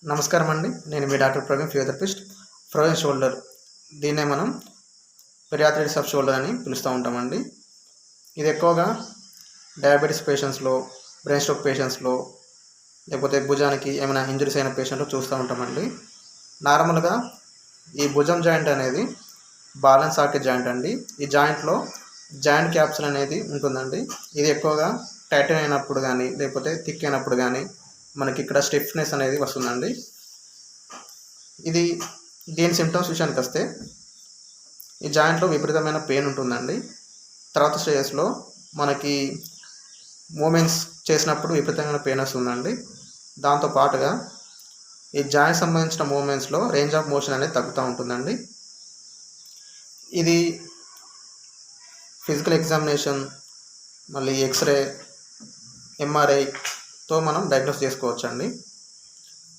నమస్కారం అండి. నేను మీ doctor Praveen, physiotherapist. Frozen shoulder, దీన్నే మనం పెరియాథరైటిస్ ఆఫ్ షోల్డర్ అని పిలుస్తూ ఉంటామండి. ఇది ఎక్కువగా డయాబెటీస్ పేషెంట్స్లో, బ్రెయిన్ స్ట్రోక్ పేషెంట్స్లో, లేకపోతే భుజానికి ఏమైనా ఇంజరీస్ అయిన పేషెంట్లో చూస్తూ ఉంటామండి. నార్మల్గా ఈ భుజం జాయింట్ అనేది బాల్ అండ్ సాకెట్ జాయింట్ అండి. ఈ జాయింట్లో జాయింట్ క్యాప్సుల్ అనేది ఉంటుందండి. ఇది ఎక్కువగా టైటన్ అయినప్పుడు కానీ, లేకపోతే థిక్ అయినప్పుడు కానీ మనకి ఇక్కడ స్టిఫ్నెస్ అనేది వస్తుందండి. దీని సిమ్టమ్స్ విషయానికి వస్తే, ఈ జాయింట్లో విపరీతమైన పెయిన్ ఉంటుందండి. తర్వాత స్టేజెస్లో మనకి మూమెంట్స్ చేసినప్పుడు విపరీతమైన పెయిన్ వస్తుందండి. దాంతో పాటుగా ఈ జాయింట్ సంబంధించిన మూమెంట్స్లో రేంజ్ ఆఫ్ మోషన్ అనేది తగ్గుతూ ఉంటుందండి. ఇది ఫిజికల్ ఎగ్జామినేషన్, మళ్ళీ ఎక్స్రే, ఎంఆర్ఐతో మనం డయాగ్నోస్ చేసుకోవచ్చండి.